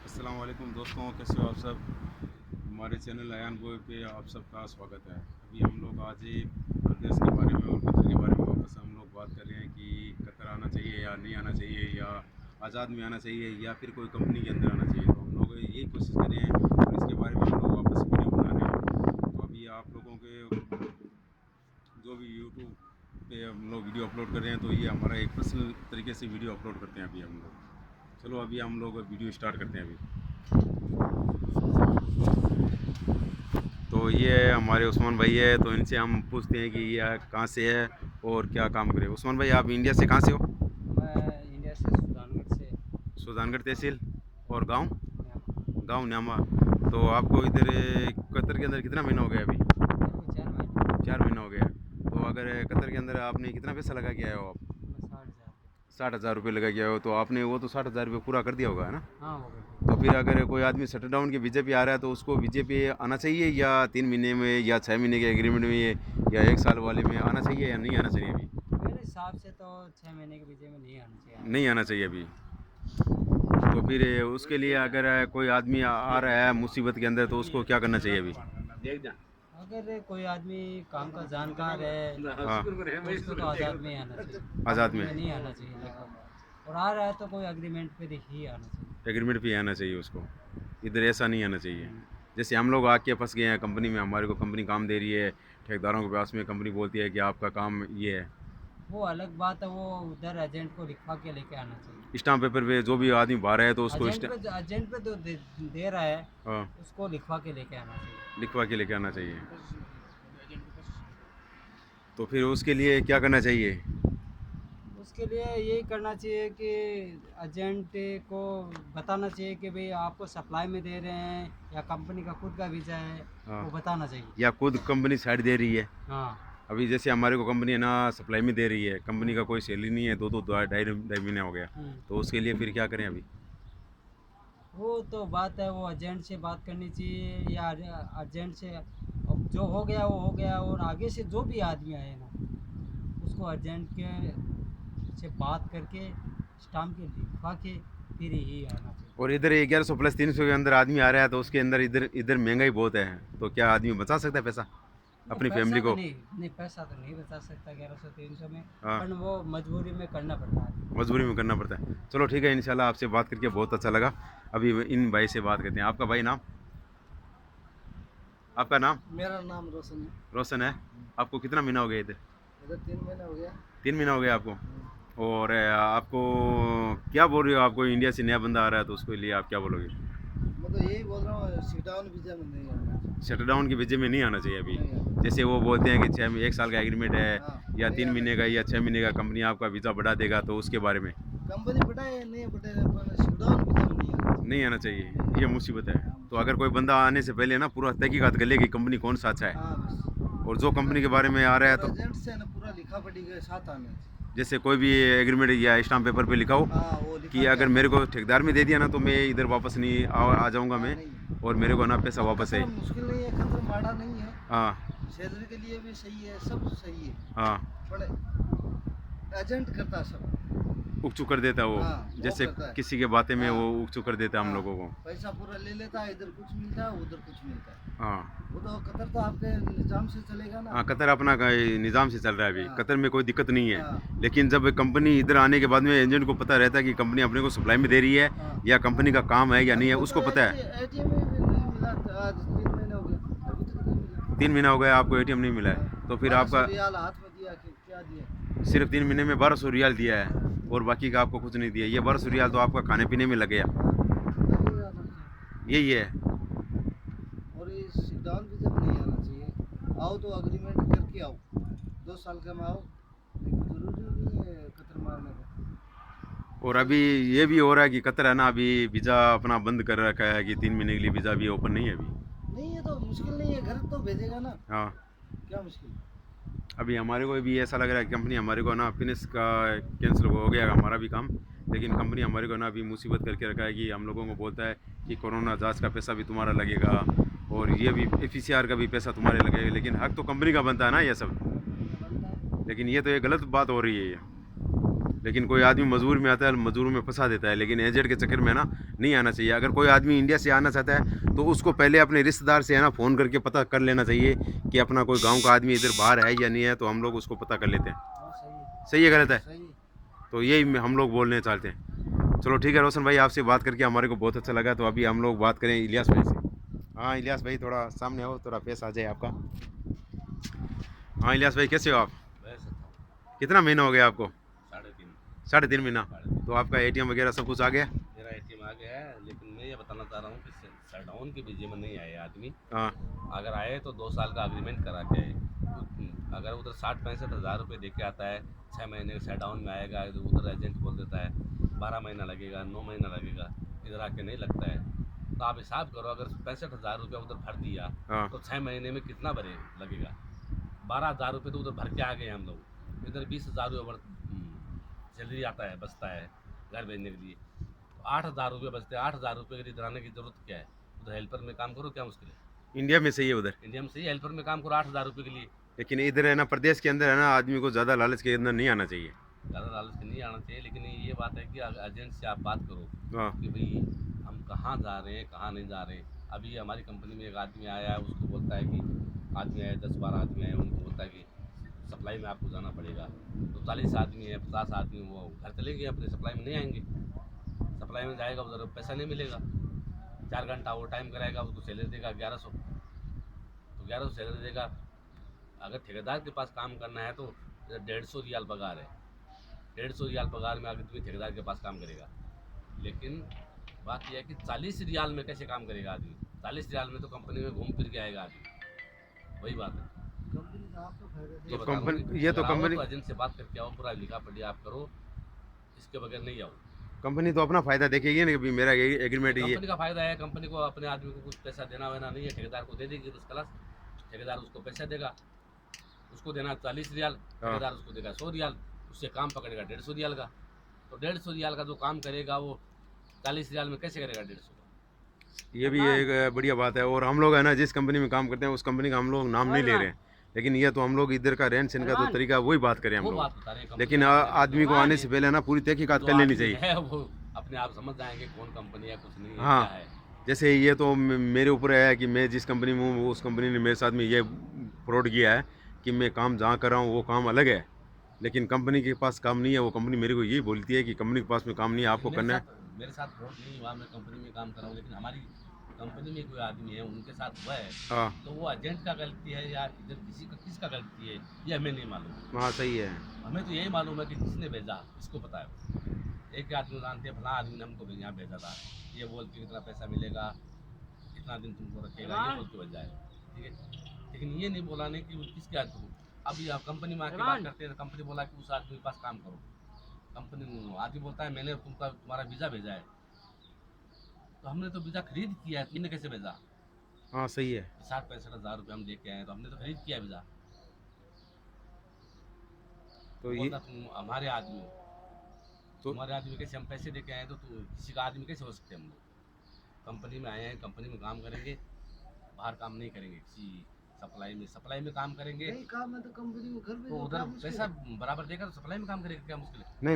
अस्सलाम वालेकुम दोस्तों, कैसे हो आप सब। हमारे चैनल अयान गोय पे आप सबका स्वागत है। अभी हम लोग आज ही प्रदेश के बारे में और कतर के बारे में वापस हम लोग बात कर रहे हैं कि कतर आना चाहिए या नहीं आना चाहिए, या आज़ाद में आना चाहिए या फिर कोई कंपनी के अंदर आना चाहिए। तो हम लोग यही कोशिश कर रहे हैं और इसके बारे में हम लोग वापस वीडियो बना रहे हैं। तो अभी आप लोगों के जो भी यूट्यूब पे हम लोग वीडियो अपलोड कर रहे हैं, तो ये हमारा एक पर्सनल तरीके से वीडियो अपलोड करते हैं अभी हम लोग। चलो अभी हम लोग वीडियो स्टार्ट करते हैं अभी। तो ये हमारे उस्मान भाई है, तो इनसे हम पूछते हैं कि ये कहाँ से है और क्या काम करे। उस्मान भाई, आप इंडिया से कहाँ से हो। मैं इंडिया से सुल्तानगढ़ से। सुल्तानगढ़ तहसील और गांव यहाँ गांव न्यामा। तो आपको इधर कतर के अंदर कितना महीना हो गया अभी। मेरे को 4 महीने। 4 महीना हो गया। तो अगर कतर के अंदर आपने कितना पैसा लगा के आए हो आप। मैं 60,000। 60,000 रुपये लगा के आए हो, तो आपने वो तो 60,000 रुपये पूरा कर दिया होगा, है ना। हाँ हो गया। तो फिर अगर कोई आदमी सेटल डाउन के वीज़े पे आ रहा है, तो उसको वीज़े पे आना चाहिए या 3 महीने में या 6 महीने के एग्रीमेंट में या 1 साल वाले में आना चाहिए या नहीं आना चाहिए अभी। मेरे हिसाब से तो 6 महीने के वीजे में नहीं आना चाहिए। नहीं आना चाहिए अभी। तो फिर उसके लिए अगर कोई आदमी आ रहा है मुसीबत के अंदर, तो उसको क्या करना चाहिए अभी। अगर कोई आदमी काम का जानकार है हाँ, तो उसको तो आज़ाद में ही आना चाहिए, आज़ाद कंपनी में में नहीं आना चाहिए लगभग। और आ रहा है तो कोई एग्रीमेंट पे ही आना चाहिए। एग्रीमेंट पे आना चाहिए उसको। इधर ऐसा नहीं आना चाहिए। जैसे हम लोग आके फंस गए हैं कंपनी में, हमारे को कंपनी काम दे रही है, ठेकेदारों के पास में कंपनी बोलती है कि आपका काम ये है। वो अलग बात है, वो उधर एजेंट को लिखवा के लेके आना चाहिए। स्टाम्प पेपर पे जो भी आदमी बाहर है तो उसको एजेंट पे तो दे रहा है, हाँ, उसको लिखवा के लेके आना चाहिए। लिखवा के लेके आना चाहिए। तो फिर उसके लिए क्या करना चाहिए। उसके लिए यही करना चाहिए कि एजेंट को बताना चाहिए कि भाई आपको सप्लाई में दे रहे हैं या कंपनी का खुद का वीज़ा है, हाँ, वो बताना चाहिए। या खुद कंपनी साइड दे रही है। हाँ। अभी जैसे हमारे को कंपनी है ना सप्लाई में दे रही है, कंपनी का कोई सैलरी नहीं है, 2-2 ढाई महीने हो गया। तो उसके लिए फिर क्या करें अभी। वो तो बात है, वो एजेंट से बात करनी चाहिए या एजेंट से। अब जो हो गया वो हो गया, और आगे से जो भी आदमी आए ना उसको एजेंट के से बात करके स्टाम्प के लिखवा के फिर ही आना चाहिए। और इधर 1100 प्लस 300 के अंदर आदमी आ रहा है, तो उसके अंदर इधर इधर महंगाई बहुत है। तो क्या आदमी बचा सकता है पैसा नहीं, अपनी पैसा फैमिली तो को। नहीं पैसा तो नहीं बचा सकता 1100-300 में। हाँ, पर वो मजबूरी में करना पड़ता है। मजबूरी में करना पड़ता है। चलो ठीक है, इंशाल्लाह आपसे बात करके बहुत अच्छा लगा। अभी इन भाई से बात करते हैं। आपका भाई नाम, आपका नाम। मेरा नाम रोशन है। रोशन है। आपको कितना महीना हो गया इधर। इधर 3 महीने हो गया। 3 महीना हो गया आपको। और आपको क्या बोल रहे हो, आपको इंडिया से नया बंदा आ रहा है तो उसके लिए आप क्या बोलोगे। मैं तो यही बोल रहा हूँ, सिट डाउन वीजा में नहीं आना चाहिए। शट डाउन की वजह में नहीं आना चाहिए अभी। नहीं आना। जैसे वो बोलते हैं कि 1 साल का एग्रीमेंट है हाँ, या नहीं 3 महीने का या 6 महीने का, कंपनी आपका वीज़ा बढ़ा देगा, तो उसके बारे में कंपनी बढ़ाए नहीं बढ़े, पर सिट डाउन वीजा में नहीं नहीं आना चाहिए। आना चाहिए। ये मुसीबत है। तो अगर कोई बंदा आने से पहले ना पूरा तहकीकात कर ले कि कंपनी कौन सा अच्छा है, हाँ बस। और जो कंपनी के बारे में आ रहा है तो एजेंट से ना पूरा लिखा पड़ी के साथ आना चाहिए। जैसे कोई भी एग्रीमेंट या स्टाम्प पेपर पे लिखा हो हाँ वो लिखा कि अगर मेरे को ठेकेदार में दे दिया ना, तो मैं इधर वापस नहीं आ जाऊँगा मैं, नहीं। और मेरे को ना पैसा वापस है। मुश्किल नहीं है, खतर माड़ा नहीं है। हाँ, सैलरी के लिए भी सही है, सब सही है। हाँ, पर एजेंट करता सब। उकचू कर देता वो। हाँ, वो जैसे करता है। किसी के बातें में हाँ, वो उकचू कर देता है हम हाँ, लोगों को। पैसा पूरा ले लेता है, इधर कुछ मिलता है उधर कुछ मिलता है। हाँ, वो तो कतर तो आपके निजाम से चलेगा ना। हाँ, कतर अपना निज़ाम से चल रहा है अभी। हाँ। कतर में कोई दिक्कत नहीं है। हाँ। लेकिन जब कंपनी इधर आने के बाद में एजेंट को पता रहता है कि कंपनी अपने को सप्लाई में दे रही है हाँ। या कंपनी का काम है या नहीं है, उसको पता है। एटीएम में भी नहीं मिला, आज 3 महीने हो गए, अभी तक नहीं मिला। 3 महीना हो गया आपको एटीएम नहीं मिला है, तो फिर 1200 आपका रियाल हाथ में दिया कि क्या दिया। सिर्फ 3 महीने में 1200 रियाल दिया है, और बाकी का आपको कुछ नहीं दिया। ये 1200 रियाल तो आपका खाने पीने में लग गया। लगेगा ना। यही है। और ये सिट डाउन वीजा में नहीं आना चाहिए। आओ तो एग्रीमेंट करके आओ, 2 साल का में आओ, नहीं तो जरूरी नहीं है कतर मारने का। और अभी ये भी हो रहा है कि कतर है ना, अभी वीज़ा अपना बंद कर रखा है कि 3 महीने के लिए वीज़ा भी ओपन नहीं है अभी। नहीं है तो मुश्किल नहीं है, घर तो भेजेगा ना। हाँ, क्या मुश्किल। अभी हमारे को भी ऐसा लग रहा है कि कंपनी हमारे को ना फिनिश का कैंसिल हो गया हमारा भी काम। लेकिन कंपनी हमारे को ना अभी मुसीबत करके रखा है कि हम लोगों को बोलता है कि कोरोना जांच का पैसा भी तुम्हारा लगेगा, और ये भी एफसीआर का भी पैसा तुम्हारे लगेगा। लेकिन हक तो कंपनी का बनता है ना ये सब। बनता है। लेकिन ये तो एक गलत बात हो रही है ये। लेकिन कोई आदमी मजदूर में आता है, मजदूर में फंसा देता है। लेकिन एजेंट के चक्कर में ना नहीं आना चाहिए। अगर कोई आदमी इंडिया से आना चाहता है तो उसको पहले अपने रिश्तेदार से है ना फ़ोन करके पता कर लेना चाहिए कि अपना कोई गांव का आदमी इधर बाहर है या नहीं है, तो हम लोग उसको पता कर लेते हैं। हाँ, सही सही है गलत है? सही। तो यही हम लोग बोलने चाहते हैं। चलो ठीक है रोशन भाई, आपसे बात करके हमारे को बहुत अच्छा लगा। तो अभी हम लोग बात करें इलियास भाई से। हाँ इलियास भाई थोड़ा सामने आओ, थोड़ा फेस आ जाए आपका। हाँ इलियास भाई कैसे हो आप? वैसे था कितना महीना हो गया आपको? 3.5 3.5 महीना। तो आपका एटीएम वगैरह सब कुछ आ गया? मेरा एटीएम आ गया है, लेकिन मैं ये बताना चाह रहा हूँ कि शटडाउन के बीजे में नहीं आए आदमी। हाँ अगर आए तो 2 साल का अग्रीमेंट करा के आए। अगर उधर 60-65 हज़ार रुपये दे के आता है, 6 महीने शटडाउन में आएगा, तो उधर एजेंट बोल देता है 12 महीना लगेगा, 9 महीना लगेगा, इधर आके नहीं लगता है। तो आप हिसाब करो, अगर 65 हज़ार रुपया उधर भर दिया हाँ तो 6 महीने में कितना भरे लगेगा? 12 हज़ार रुपये तो उधर भर के आ गए हम लोग। इधर 20 हज़ार रुपये सैलरी आता है, बचता है घर भेजने के लिए। तो 8 हज़ार रुपये बचते हैं। 8 हज़ार रुपये के लिए इधर आने की ज़रूरत क्या है? उधर हेल्पर में काम करो, क्या मुश्किल है? इंडिया में सही है उधर। इंडिया में सही हेल्पर में काम करो 8 हज़ार रुपये के लिए। लेकिन इधर है ना प्रदेश के अंदर है ना आदमी को ज़्यादा लालच के अंदर नहीं आना चाहिए। ज़्यादा लालच के नहीं आना चाहिए, लेकिन ये बात है कि एजेंट से आप बात करो हाँ कि भाई हम कहाँ जा रहे हैं, कहाँ नहीं जा रहे हैं। अभी हमारी कंपनी में एक आदमी आया है, उसको बोलता है कि आदमी आए 10-12 आदमी आए, उनको बोलता है कि सप्लाई में आपको जाना पड़ेगा। तो 40 आदमी है, 50 आदमी, वो घर चलेंगे अपने, सप्लाई में नहीं आएंगे। सप्लाई में जाएगा उधर पैसा नहीं मिलेगा। 4 घंटा वो टाइम कराएगा, उसको सैलरी देगा 1100। तो 1100 सैलरी देगा। अगर ठेकेदार के पास काम करना है तो 150 रियाल पगार है। 150 रियाल पगार में अगर तुम्हें ठेकेदार के पास काम करेगा। लेकिन बात यह है कि 40 रियाल में कैसे काम करेगा आदमी? 40 रियाल में तो कंपनी में घूम फिर के आएगा आदमी। वही बात है। कंपनी का आपको फायदा ये तो बता रहा हूँ कंपनी कि ये तो अगर आओ कंपनी तो एजेंट से बात करके आओ, पूरा लिखा पढ़िया आप करो, इसके बगैर नहीं आओ। कंपनी तो अपना फ़ायदा देखेगी ना कि भाई मेरा एग्रीमेंट ये। कंपनी का फायदा है, कंपनी को अपने आदमी को कुछ पैसा देना वेना नहीं है, ठेकेदार को दे देगी उसका क्लास। ठेकेदार उसको पैसा देगा, उसको देना 40 रियाल, ठेकेदार उसको देगा 100 रियाल, उससे काम पकड़ेगा 150 रियाल का। तो 150 रियाल का जो काम करेगा वो 40 रियाल में कैसे करेगा 150 का? ये भी एक बढ़िया बात है। और हम लोग है ना जिस कंपनी में काम करते हैं उस कंपनी का हम लोग नाम नहीं ले रहे हैं, लेकिन ये तो हम लोग इधर का रहन सहन का जो तरीका है वही बात करें हम वो लोग। बात बता रहे हैं। लेकिन आदमी को आने से पहले ना पूरी तहकीकात जो कर लेनी आदमी चाहिए। है वो अपने आप समझ जाएंगे कौन कंपनी है, कुछ नहीं है, हाँ। क्या है। जैसे ये तो मेरे ऊपर है कि मैं जिस कंपनी में हूँ वो उस कंपनी ने मेरे साथ में ये फ्रॉड किया है कि मैं काम जहाँ कर रहा हूँ वो काम अलग है, लेकिन कंपनी के पास काम नहीं है। वो कंपनी मेरे को यही बोलती है कि कंपनी के पास में काम नहीं है, आपको करना है। मेरे साथ फ्रॉड नहीं हुआ, मैं कंपनी में काम कर रहा हूँ, लेकिन हमारी कंपनी में कोई आदमी है उनके साथ हुआ है। हाँ तो वो एजेंट का गलती है या इधर किसका गलती है, ये हमें नहीं मालूम। हाँ सही है। हमें तो यही मालूम है कि किसने भेजा, इसको पता है। एक आदमी जानते हैं, फला आदमी ने हमको यहाँ भेजा था, ये बोल के इतना पैसा मिलेगा, इतना दिन तुमको रखेगा, ये बोल के भेजा है। ठीक है, लेकिन ये नहीं बोला नहीं कि वो किसके थ्रू। अभी आप कंपनी में आके बात करते हैं, कंपनी बोला कि उस आदमी के पास काम करो। कंपनी आदमी बोलता है मैंने तुम्हारा वीज़ा भेजा है। तो हमने तो वीज़ा खरीद किया है, तुमने कैसे भेजा? हाँ सही है। 60-65 हज़ार रुपये हम लेके आए, तो हमने तो खरीद किया वीज़ा। तो ये बोलता तुम हमारे आदमी हो, तो तुम्हारे आदमी कैसे हम पैसे देके आए, तो किसी का आदमी कैसे हो सकते हैं हम लोग? कंपनी में आए हैं, कंपनी में काम करेंगे, बाहर काम नहीं करेंगे। किसी सप्लाई में काम करेंगे। नहीं काम है तो कंपनी में घर तो भेजो, उधर क्या मुश्किल पैसा है? बराबर देगा तो सप्लाई में काम करेगा, क्या मुश्किल है? नहीं